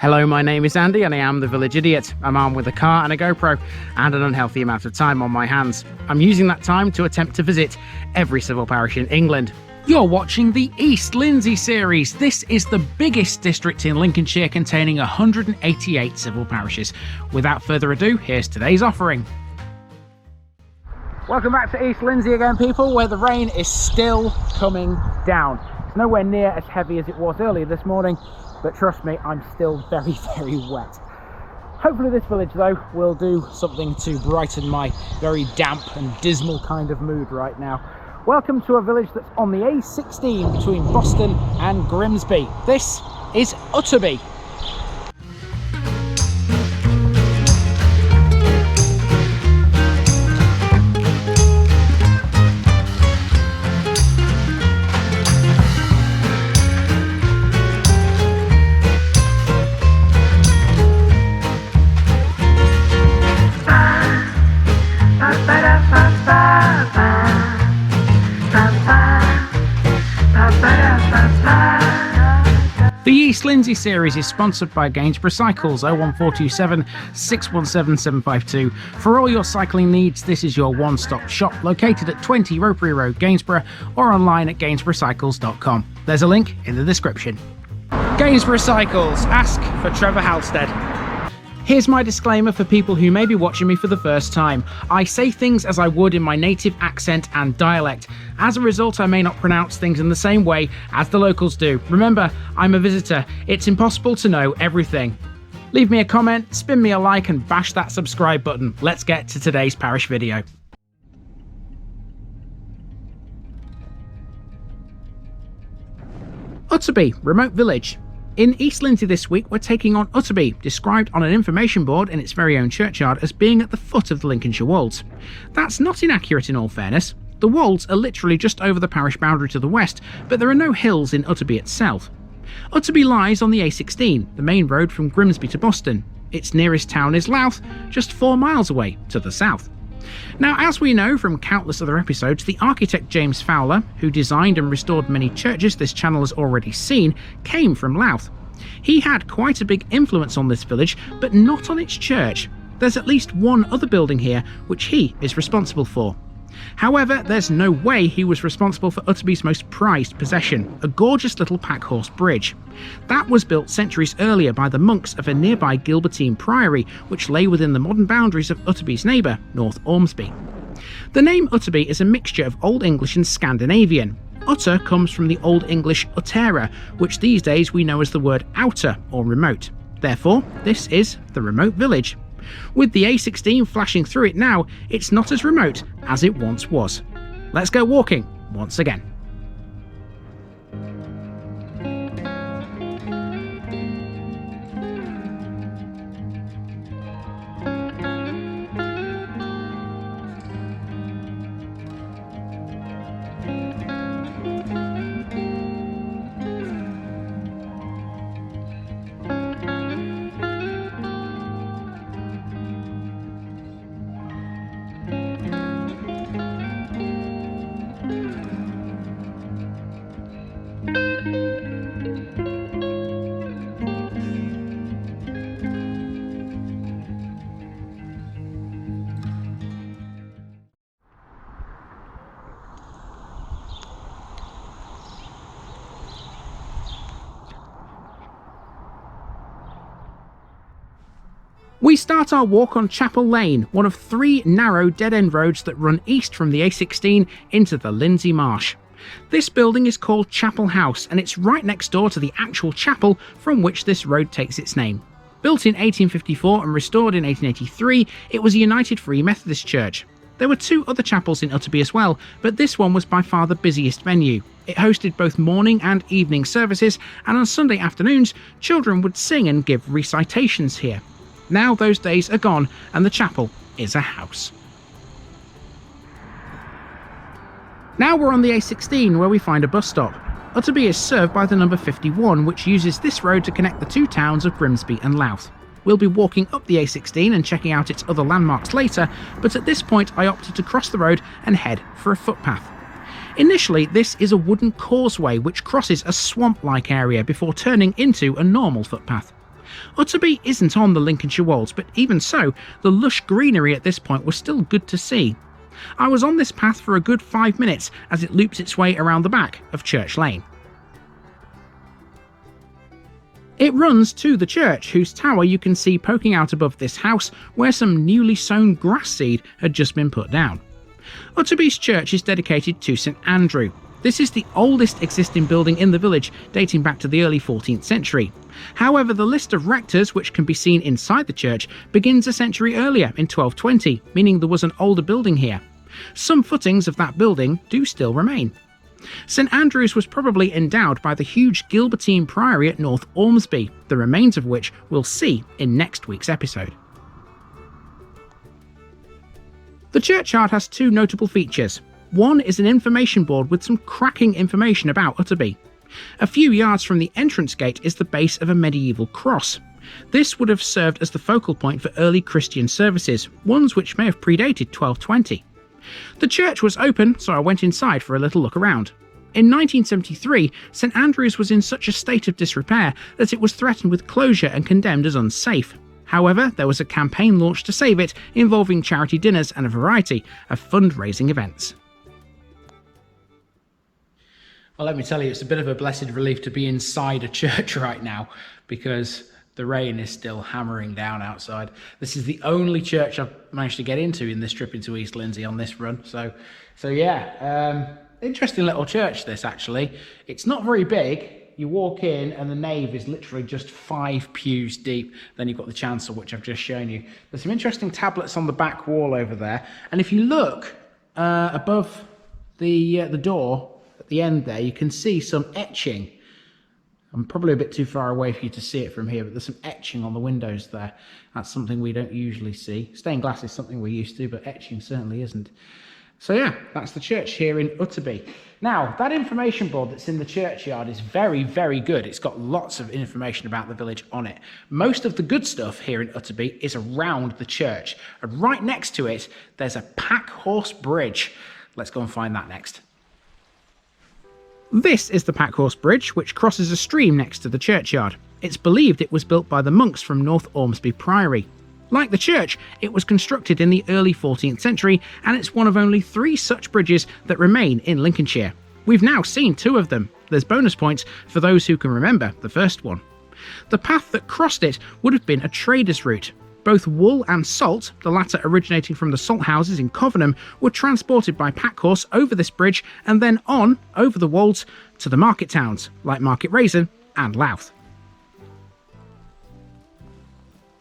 Hello, my name is Andy and I am the Village Idiot. I'm armed with a car and a GoPro and an unhealthy amount of time on my hands. I'm using that time to attempt to visit every civil parish in England. You're watching the East Lindsey series. This is the biggest district in Lincolnshire, containing 188 civil parishes. Without further ado, here's today's offering. Welcome back to East Lindsey again, people, where the rain is still coming down. It's nowhere near as heavy as it was earlier this morning, but trust me, I'm still very, very wet. Hopefully this village, though, will do something to brighten my very damp and dismal kind of mood right now. Welcome to a village that's on the A16 between Boston and Grimsby. This is Utterby. The East Lindsey series is sponsored by Gainsborough Cycles 01427 617 752. For all your cycling needs, this is your one-stop shop, located at 20 Rectories Road, Gainsborough, or online at gainsboroughcycles.com. There's a link in the description. Gainsborough Cycles, ask for Trevor Halstead. Here's my disclaimer for people who may be watching me for the first time. I say things as I would in my native accent and dialect. As a result, I may not pronounce things in the same way as the locals do. Remember, I'm a visitor. It's impossible to know everything. Leave me a comment, spin me a like, and bash that subscribe button. Let's get to today's parish video. Utterby, remote village. In East Lindsey this week, we're taking on Utterby, described on an information board in its very own churchyard as being at the foot of the Lincolnshire Wolds. That's not inaccurate in all fairness. The Wolds are literally just over the parish boundary to the west, but there are no hills in Utterby itself. Utterby lies on the A16, the main road from Grimsby to Boston. Its nearest town is Louth, just 4 miles away to the south. Now, as we know from countless other episodes, the architect James Fowler, who designed and restored many churches this channel has already seen, came from Louth. He had quite a big influence on this village, but not on its church. There's at least one other building here which he is responsible for. However, there's no way he was responsible for Utterby's most prized possession, a gorgeous little packhouse bridge. That was built centuries earlier by the monks of a nearby Gilbertine Priory, which lay within the modern boundaries of Utterby's neighbour, North Ormsby. The name Utterby is a mixture of Old English and Scandinavian. Utter comes from the Old English uttera, which these days we know as the word outer or remote. Therefore, this is the remote village. With the A16 flashing through it now, it's not as remote as it once was. Let's go walking once again. We start our walk on Chapel Lane, one of 3 narrow dead-end roads that run east from the A16 into the Lindsey Marsh. This building is called Chapel House, and it's right next door to the actual chapel from which this road takes its name. Built in 1854 and restored in 1883, it was a United Free Methodist church. There were 2 other chapels in Utterby as well, but this one was by far the busiest venue. It hosted both morning and evening services, and on Sunday afternoons, children would sing and give recitations here. Now those days are gone, and the chapel is a house. Now we're on the A16, where we find a bus stop. Utterby is served by the number 51, which uses this road to connect the 2 towns of Grimsby and Louth. We'll be walking up the A16 and checking out its other landmarks later, but at this point I opted to cross the road and head for a footpath. Initially, this is a wooden causeway which crosses a swamp-like area before turning into a normal footpath. Utterby isn't on the Lincolnshire Wolds, but even so, the lush greenery at this point was still good to see. I was on this path for a good 5 minutes as it loops its way around the back of Church Lane. It runs to the church, whose tower you can see poking out above this house, where some newly sown grass seed had just been put down. Utterby's church is dedicated to St Andrew. This is the oldest existing building in the village, dating back to the early 14th century. However, the list of rectors, which can be seen inside the church, begins a century earlier, in 1220, meaning there was an older building here. Some footings of that building do still remain. St Andrews was probably endowed by the huge Gilbertine Priory at North Ormsby, the remains of which we'll see in next week's episode. The churchyard has two notable features. One is an information board with some cracking information about Utterby. A few yards from the entrance gate is the base of a medieval cross. This would have served as the focal point for early Christian services, ones which may have predated 1220. The church was open, so I went inside for a little look around. In 1973, St Andrews was in such a state of disrepair that it was threatened with closure and condemned as unsafe. However, there was a campaign launched to save it, involving charity dinners and a variety of fundraising events. Well, let me tell you, it's a bit of a blessed relief to be inside a church right now, because the rain is still hammering down outside. This is the only church I've managed to get into in this trip into East Lindsey on this run. So yeah, interesting little church this, actually. It's not very big. You walk in and the nave is literally just 5 pews deep. Then you've got the chancel, which I've just shown you. There's some interesting tablets on the back wall over there. And if you look above the door at the end there, you can see some etching. I'm probably a bit too far away for you to see it from here, but there's some etching on the windows there. That's something we don't usually see. Stained glass is something we're used to, but etching certainly isn't. So yeah, that's the church here in Utterby. Now, that information board that's in the churchyard is very, very good. It's got lots of information about the village on it. Most of the good stuff here in Utterby is around the church. And right next to it, there's a packhouse bridge. Let's go and find that next. This is the packhouse bridge, which crosses a stream next to the churchyard. It's believed it was built by the monks from North Ormsby Priory. Like the church, it was constructed in the early 14th century, and it's one of only 3 such bridges that remain in Lincolnshire. We've now seen 2 of them. There's bonus points for those who can remember the first one. The path that crossed it would have been a trader's route. Both wool and salt, the latter originating from the salt houses in Covenham, were transported by packhorse over this bridge and then on, over the Wolds, to the market towns, like Market Raisin and Louth.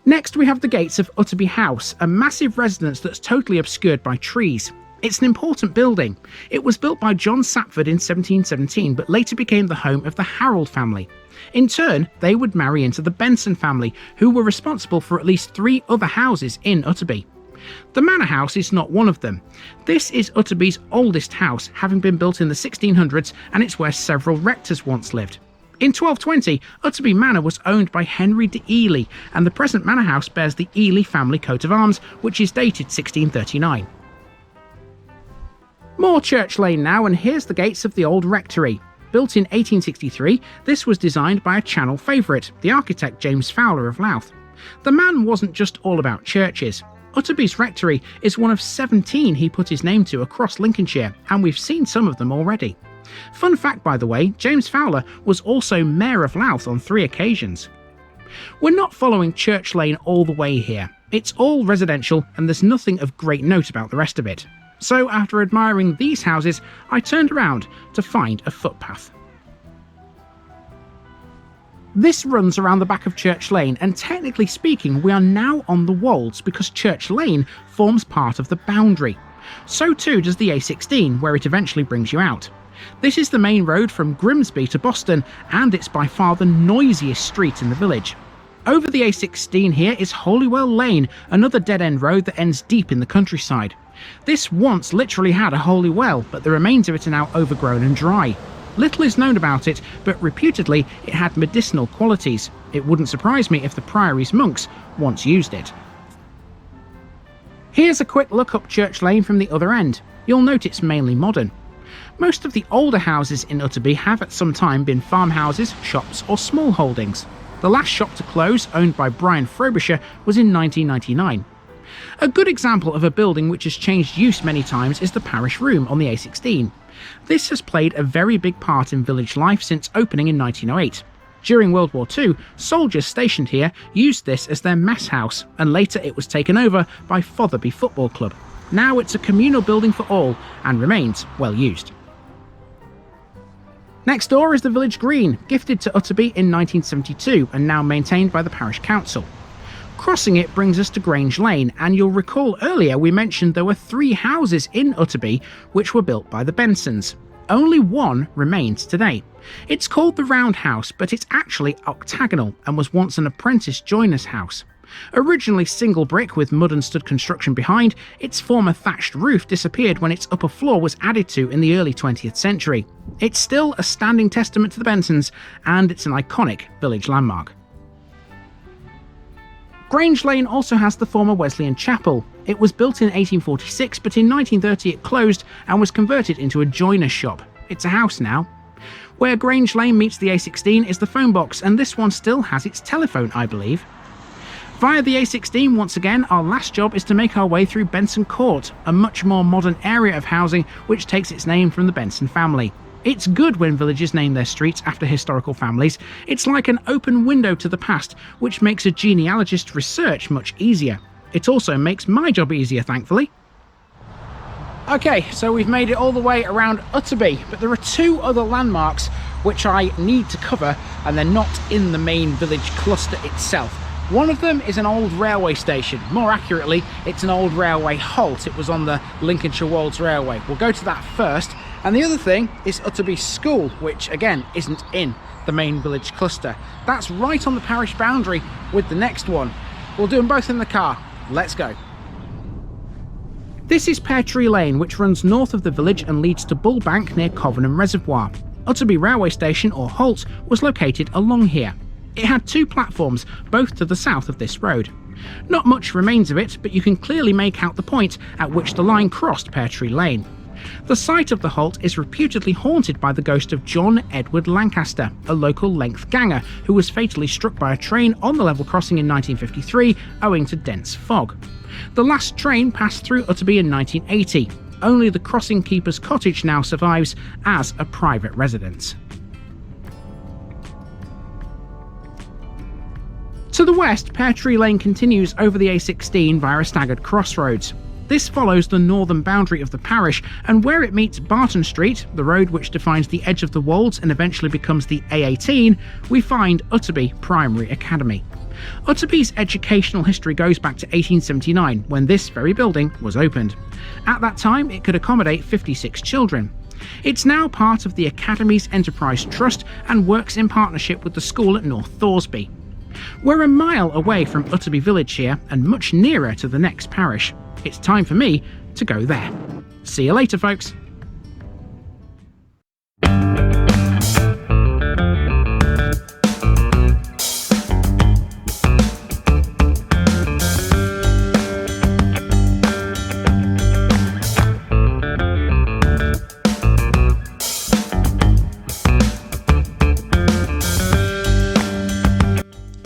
Next we have the gates of Utterby House, a massive residence that's totally obscured by trees. It's an important building. It was built by John Sappford in 1717, but later became the home of the Harold family. In turn, they would marry into the Benson family, who were responsible for at least 3 other houses in Utterby. The manor house is not one of them. This is Utterby's oldest house, having been built in the 1600s, and it's where several rectors once lived. In 1220, Utterby Manor was owned by Henry de Ely, and the present manor house bears the Ely family coat of arms, which is dated 1639. More Church Lane now, and here's the gates of the old rectory. Built in 1863, this was designed by a Channel favourite, the architect James Fowler of Louth. The man wasn't just all about churches. Utterby's rectory is one of 17 he put his name to across Lincolnshire, and we've seen some of them already. Fun fact, by the way, James Fowler was also Mayor of Louth on 3 occasions. We're not following Church Lane all the way here. It's all residential, and there's nothing of great note about the rest of it. So after admiring these houses, I turned around to find a footpath. This runs around the back of Church Lane, and technically speaking, we are now on the Wolds because Church Lane forms part of the boundary. So too does the A16, where it eventually brings you out. This is the main road from Grimsby to Boston, and it's by far the noisiest street in the village. Over the A16 here is Holywell Lane, another dead-end road that ends deep in the countryside. This once literally had a holy well, but the remains of it are now overgrown and dry. Little is known about it, but reputedly it had medicinal qualities. It wouldn't surprise me if the Priories monks once used it. Here's a quick look up Church Lane from the other end. You'll note it's mainly modern. Most of the older houses in Utterby have at some time been farmhouses, shops or small holdings. The last shop to close, owned by Brian Frobisher, was in 1999. A good example of a building which has changed use many times is the parish room on the A16. This has played a very big part in village life since opening in 1908. During World War II, soldiers stationed here used this as their mess house, and later it was taken over by Fotherby Football Club. Now it's a communal building for all, and remains well used. Next door is the village green, gifted to Utterby in 1972 and now maintained by the parish council. Crossing it brings us to Grange Lane, and you'll recall earlier we mentioned there were 3 houses in Utterby which were built by the Bensons. Only one remains today. It's called the Round House, but it's actually octagonal and was once an apprentice joiner's house. Originally single brick with mud and stud construction behind, its former thatched roof disappeared when its upper floor was added to in the early 20th century. It's still a standing testament to the Bensons, and it's an iconic village landmark. Grange Lane also has the former Wesleyan Chapel. It was built in 1846, but in 1930 it closed and was converted into a joiner's shop. It's a house now. Where Grange Lane meets the A16 is the phone box, and this one still has its telephone, I believe. Via the A16, once again, our last job is to make our way through Benson Court, a much more modern area of housing which takes its name from the Benson family. It's good when villages name their streets after historical families. It's like an open window to the past, which makes a genealogist's research much easier. It also makes my job easier, thankfully. Okay, so we've made it all the way around Utterby, but there are 2 other landmarks which I need to cover, and they're not in the main village cluster itself. One of them is an old railway station. More accurately, it's an old railway halt. It was on the Lincolnshire Wolds Railway. We'll go to that first. And the other thing is Utterby School, which again isn't in the main village cluster. That's right on the parish boundary with the next one. We'll do them both in the car. Let's go. This is Pear Tree Lane, which runs north of the village and leads to Bullbank near Covenham Reservoir. Utterby Railway Station, or halt, was located along here. It had 2 platforms, both to the south of this road. Not much remains of it, but you can clearly make out the point at which the line crossed Pear Tree Lane. The site of the halt is reputedly haunted by the ghost of John Edward Lancaster, a local length ganger who was fatally struck by a train on the level crossing in 1953 owing to dense fog. The last train passed through Utterby in 1980. Only the crossing keeper's cottage now survives as a private residence. To the west, Pear Tree Lane continues over the A16 via a staggered crossroads. This follows the northern boundary of the parish, and where it meets Barton Street, the road which defines the edge of the Wolds and eventually becomes the A18, we find Utterby Primary Academy. Utterby's educational history goes back to 1879, when this very building was opened. At that time, it could accommodate 56 children. It's now part of the Academy's Enterprise Trust and works in partnership with the school at North Thoresby. We're a mile away from Utterby village here and much nearer to the next parish. It's time for me to go there. See you later, folks.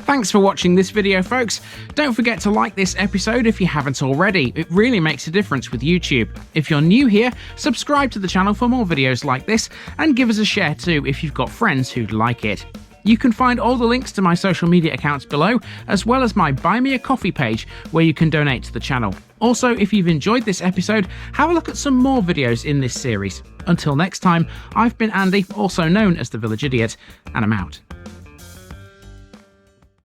Thanks for watching this video, folks. Don't forget to like this episode if you haven't already. It really makes a difference with YouTube. If you're new here, subscribe to the channel for more videos like this, and give us a share too if you've got friends who'd like it. You can find all the links to my social media accounts below, as well as my Buy Me a Coffee page where you can donate to the channel. Also, if you've enjoyed this episode, have a look at some more videos in this series. Until next time, I've been Andy, also known as the Village Idiot, and I'm out.